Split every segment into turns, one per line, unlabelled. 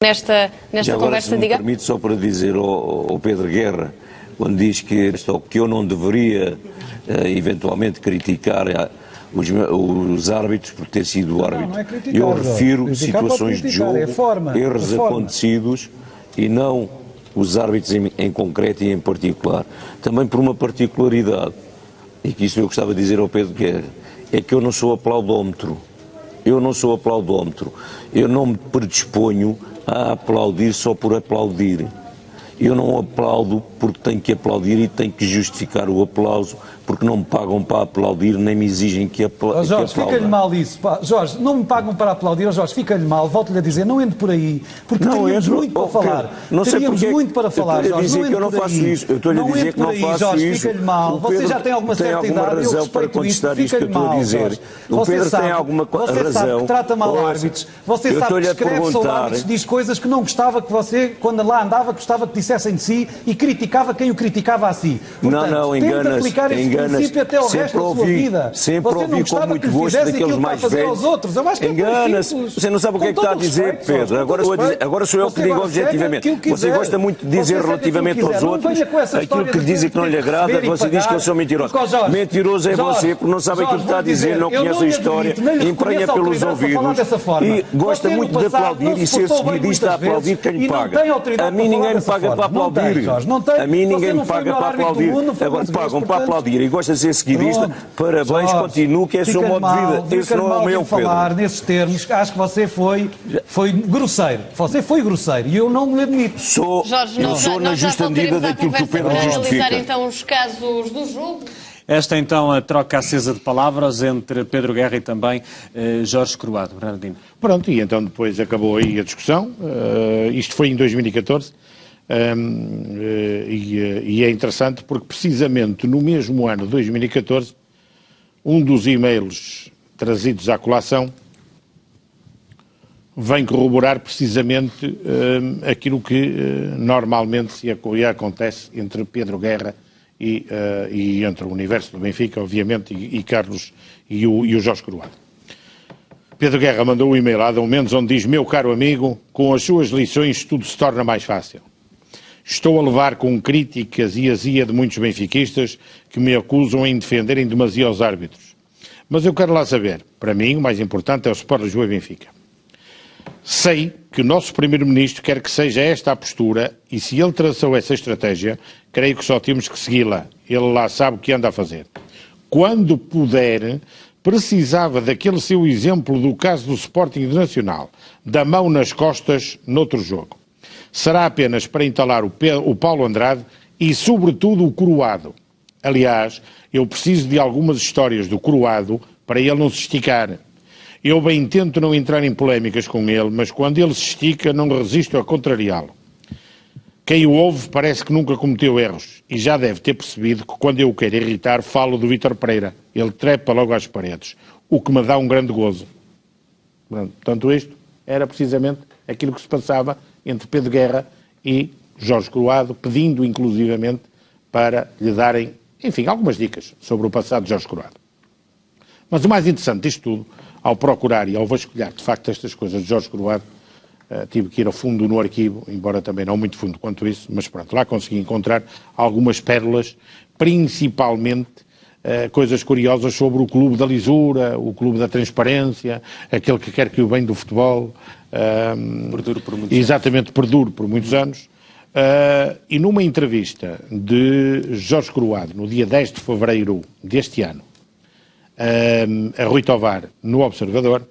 nesta conversa,
diga. Me permite só para dizer ao Pedro Guerra, quando diz que eu não deveria eventualmente criticar os árbitros por ter sido árbitro.
Não é criticar,
eu refiro
criticar
situações de jogo, erros acontecidos e não os árbitros em concreto e em particular. Também por uma particularidade, e que isso eu gostava de dizer ao Pedro Guerra, é que eu não sou aplaudómetro. Eu não sou aplaudómetro. Eu não me predisponho a aplaudir só por aplaudir. Eu não aplaudo porque tenho que aplaudir e tenho que justificar o aplauso, porque não me pagam para aplaudir, nem me exigem que aplauda.
Jorge, fica-lhe mal isso. Jorge, não me pagam para aplaudir. Jorge, fica-lhe mal. Volto-lhe a dizer, não entre por aí, porque teríamos muito para falar. Teríamos muito para falar, Jorge.
Eu estou-lhe a dizer que eu não faço isso. Eu estou-lhe a dizer que não faço isso.
Fica-lhe mal. Você já tem alguma certa idade, eu respeito isso. Fica-lhe mal, Jorge.
O Pedro tem alguma razão.
Você sabe que trata mal árbitros. Você sabe que escreve sobre árbitros, diz coisas que não gostava que você, quando lá andava, gostava que dissessem de si e criticava quem o criticava a si. Portanto,
não,
tenta aplicar esse princípio até ao resto da sua vida.
Sempre ouvi com muito gosto daqueles mais velhos. Engana-se. Você não sabe o que é que está a dizer, Pedro. Agora sou eu que digo objetivamente. Você gosta muito de dizer relativamente aos outros aquilo que dizem que não lhe agrada, você diz que eu sou mentiroso. Mentiroso é você, porque não sabe aquilo que está a dizer, não conhece a história, emprenha pelos ouvidos e gosta muito de aplaudir e ser seguidista a aplaudir quem lhe paga. A mim ninguém me paga para aplaudir. A mim ninguém me paga para aplaudir. Agora pagam para aplaudir e gosta de ser seguidista. Parabéns, continuo, que é o seu modo de vida. Esse não é o meu, Pedro.
Falar nesses termos, acho que você foi grosseiro. Você foi grosseiro e eu não me admito.
Jorge,
eu sou na justa medida daquilo que o Pedro justifica.
Analisar então os casos do jogo.
Esta então a troca acesa de palavras entre Pedro Guerra e também Jorge Croado. Bernardino.
Pronto, e então depois acabou aí a discussão. Isto foi em 2014. E é interessante porque precisamente no mesmo ano de 2014 um dos e-mails trazidos à colação vem corroborar precisamente aquilo que normalmente se acontece entre Pedro Guerra e entre o universo do Benfica, obviamente, e Carlos e o Jorge Croado. Pedro Guerra mandou um e-mail há um mês onde diz: meu caro amigo, com as suas lições tudo se torna mais fácil. Estou a levar com críticas e azia de muitos benfiquistas que me acusam em defenderem demasia os árbitros. Mas eu quero lá saber, para mim o mais importante é o Sport Lisboa e Benfica. Sei que o nosso Primeiro-Ministro quer que seja esta a postura e se ele traçou essa estratégia, creio que só temos que segui-la. Ele lá sabe o que anda a fazer. Quando puder, precisava daquele seu exemplo do caso do Sporting Internacional, da mão nas costas noutro jogo. Será apenas para entalar o Paulo Andrade e, sobretudo, o Croado. Aliás, eu preciso de algumas histórias do Croado para ele não se esticar. Eu bem tento não entrar em polémicas com ele, mas quando ele se estica não resisto a contrariá-lo. Quem o ouve parece que nunca cometeu erros e já deve ter percebido que quando eu o quero irritar falo do Vítor Pereira. Ele trepa logo às paredes, o que me dá um grande gozo. Portanto, isto era precisamente aquilo que se passava entre Pedro Guerra e Jorge Croado, pedindo inclusivamente para lhe darem, enfim, algumas dicas sobre o passado de Jorge Croado. Mas o mais interessante disto tudo, ao procurar e ao vasculhar de facto estas coisas de Jorge Croado, tive que ir a fundo no arquivo, embora também não muito fundo quanto isso, mas pronto, lá consegui encontrar algumas pérolas, principalmente coisas curiosas sobre o clube da lisura, o clube da transparência, aquele que quer que o bem do futebol
perdure por muitos
exatamente, perdure por muitos anos. E numa entrevista de Jorge Croado, no dia 10 de fevereiro deste ano, a Rui Tovar, no Observador,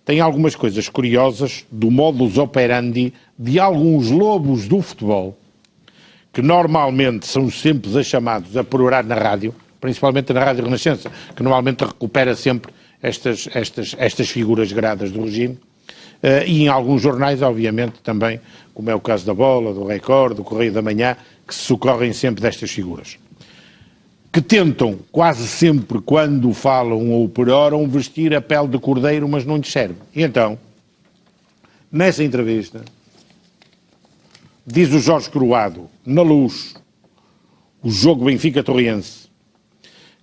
tem algumas coisas curiosas do modus operandi de alguns lobos do futebol, que normalmente são sempre chamados a perorar na rádio, principalmente na Rádio Renascença, que normalmente recupera sempre estas figuras gradas do regime, e em alguns jornais, obviamente, também, como é o caso da Bola, do Record, do Correio da Manhã, que se socorrem sempre destas figuras. Que tentam, quase sempre, quando falam ou peroram, vestir a pele de cordeiro, mas não lhes serve. E então, nessa entrevista, diz o Jorge Croado, na Luz, o jogo Benfica-Torriense,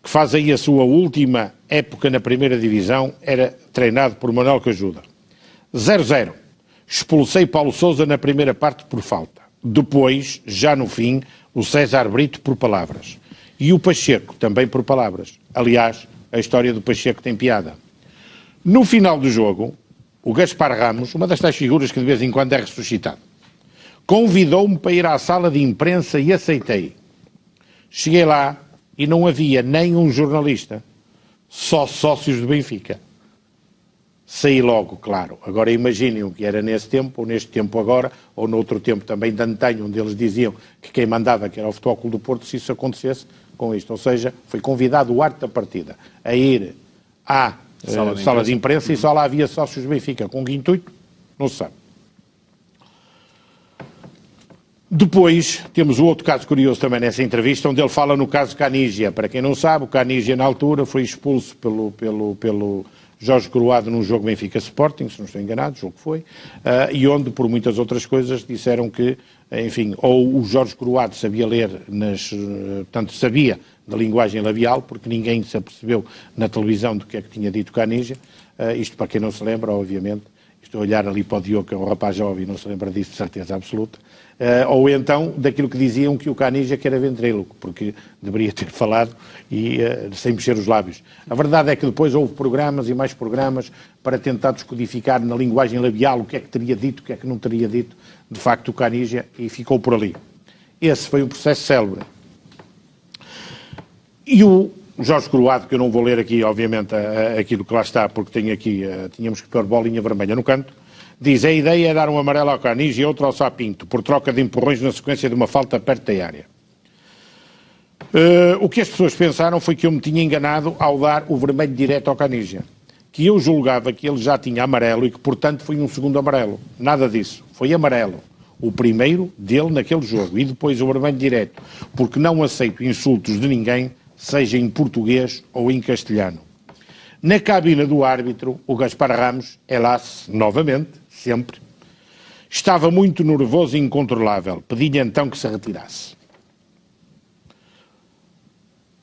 que faz aí a sua última época na primeira divisão, era treinado por Manuel Cajuda. 0-0. Expulsei Paulo Sousa na primeira parte por falta. Depois, já no fim, o César Brito por palavras. E o Pacheco também por palavras. Aliás, a história do Pacheco tem piada. No final do jogo, o Gaspar Ramos, uma das tais figuras que de vez em quando é ressuscitado, convidou-me para ir à sala de imprensa e aceitei. Cheguei lá e não havia nem um jornalista, só sócios do Benfica. Saí logo, claro. Agora imaginem o que era nesse tempo, ou neste tempo agora, ou noutro tempo também de antanho, onde eles diziam que quem mandava, que era o Futebol Clube do Porto, se isso acontecesse com isto. Ou seja, foi convidado o arte da partida a ir à sala de imprensa e só lá havia sócios do Benfica. Com que intuito? Não se sabe. Depois, temos o outro caso curioso também nessa entrevista, onde ele fala no caso Canígia. Para quem não sabe, o Canígia, na altura, foi expulso pelo Jorge Croado num jogo Benfica Sporting, se não estou enganado, o jogo foi, e onde, por muitas outras coisas, disseram que, enfim, ou o Jorge Croado sabia ler, portanto, sabia da linguagem labial, porque ninguém se apercebeu na televisão do que é que tinha dito Canígia, isto para quem não se lembra, obviamente, estou a olhar ali para o Diogo, que é um rapaz jovem, não se lembra disso de certeza absoluta, ou então daquilo que diziam que o Canígia que era ventríloco, porque deveria ter falado e sem mexer os lábios. A verdade é que depois houve programas e mais programas para tentar descodificar na linguagem labial o que é que teria dito, o que é que não teria dito, de facto, o Canígia, e ficou por ali. Esse foi um processo célebre. E o Jorge Croado, que eu não vou ler aqui, obviamente, aquilo que lá está, porque tenho aqui, tínhamos que pôr bolinha vermelha no canto, diz: a ideia é dar um amarelo ao Canígia e outro ao Sapinto, por troca de empurrões na sequência de uma falta perto da área. O que as pessoas pensaram foi que eu me tinha enganado ao dar o vermelho direto ao Canígia, que eu julgava que ele já tinha amarelo e que, portanto, foi um segundo amarelo. Nada disso. Foi amarelo. O primeiro dele naquele jogo e depois o vermelho direto, porque não aceito insultos de ninguém, seja em português ou em castelhano. Na cabina do árbitro, o Gaspar Ramos, hélas, novamente, sempre, estava muito nervoso e incontrolável. Pedi-lhe então que se retirasse.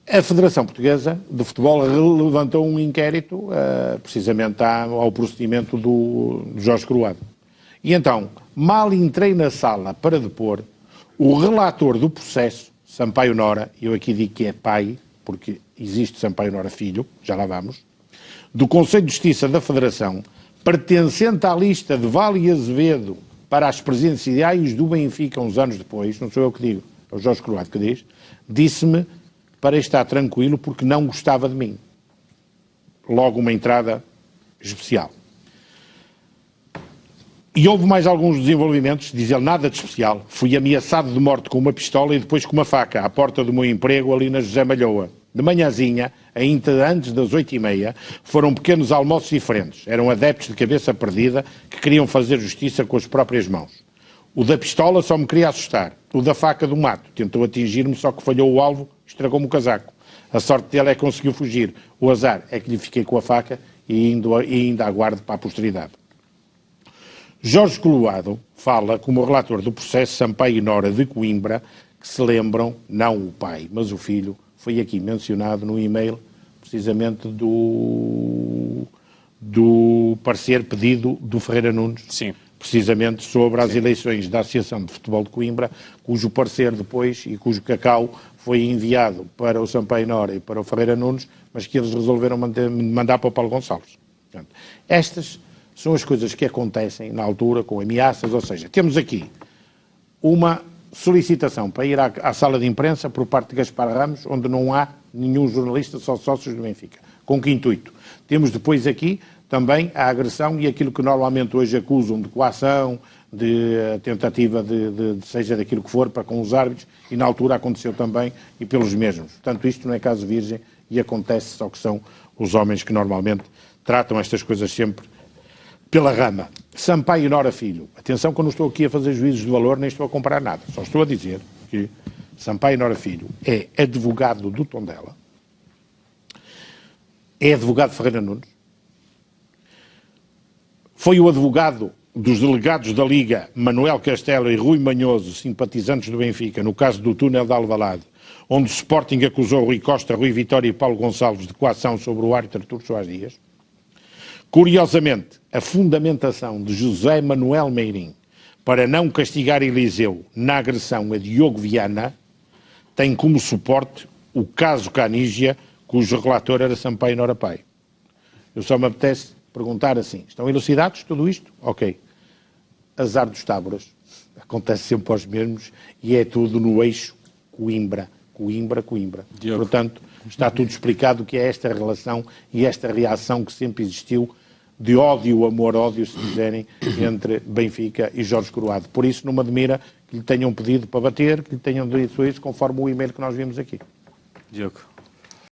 A Federação Portuguesa de Futebol levantou um inquérito, precisamente ao procedimento do Jorge Croado. E então, mal entrei na sala para depor, o relator do processo, Sampaio Nora, eu aqui digo que é pai, porque existe Sampaio Nora filho, já lá vamos, do Conselho de Justiça da Federação, pertencente à lista de Vale e Azevedo para as presidenciais do Benfica uns anos depois, não sou eu que digo, é o Jorge Croado que diz, disse-me para estar tranquilo porque não gostava de mim. Logo uma entrada especial. E houve mais alguns desenvolvimentos, diz ele, nada de especial. Fui ameaçado de morte com uma pistola e depois com uma faca à porta do meu emprego ali na José Malhoa. De manhãzinha, ainda antes das 8h30, foram pequenos almoços diferentes. Eram adeptos de cabeça perdida que queriam fazer justiça com as próprias mãos. O da pistola só me queria assustar. O da faca do mato tentou atingir-me, só que falhou o alvo, estragou-me o casaco. A sorte dele é que conseguiu fugir. O azar é que lhe fiquei com a faca e ainda aguardo para a posteridade. Jorge Croado fala como relator do processo Sampaio Nora de Coimbra, que se lembram, não o pai, mas o filho, foi aqui mencionado no e-mail, precisamente do parecer pedido do Ferreira Nunes, sim, precisamente sobre as eleições da Associação de Futebol de Coimbra, cujo parecer depois e cujo cacau foi enviado para o Sampaio Nora e para o Ferreira Nunes, mas que eles resolveram mandar para o Paulo Gonçalves. Portanto, estas são as coisas que acontecem na altura com ameaças, ou seja, temos aqui uma solicitação para ir à sala de imprensa por parte de Gaspar Ramos, onde não há nenhum jornalista, só sócios do Benfica. Com que intuito? Temos depois aqui também a agressão e aquilo que normalmente hoje acusam de coação, de tentativa de seja daquilo que for, para com os árbitros, e na altura aconteceu também e pelos mesmos. Portanto, isto não é caso virgem e acontece, só que são os homens que normalmente tratam estas coisas sempre pela rama. Sampaio Nora Filho. Atenção que eu não estou aqui a fazer juízos de valor, nem estou a comparar nada. Só estou a dizer que Sampaio Nora Filho é advogado do Tondela, é advogado de Ferreira Nunes, foi o advogado dos delegados da Liga, Manuel Castelo e Rui Manhoso, simpatizantes do Benfica, no caso do túnel de Alvalade, onde o Sporting acusou Rui Costa, Rui Vitória e Paulo Gonçalves de coação sobre o árbitro Artur Soares Dias. Curiosamente, a fundamentação de José Manuel Meirim para não castigar Eliseu na agressão a Diogo Viana tem como suporte o caso Canígia, cujo relator era Sampaio Norapai. Eu só me apetece perguntar assim, estão elucidados tudo isto? Ok. Azar dos Táboras. Acontece sempre aos mesmos e é tudo no eixo Coimbra. Diogo. Portanto, está tudo explicado o que é esta relação e esta reação que sempre existiu de ódio, amor-ódio, se quiserem, entre Benfica e Jorge Croado. Por isso não me admira que lhe tenham pedido para bater, que lhe tenham dito isso, conforme o e-mail que nós vimos aqui.
Diogo.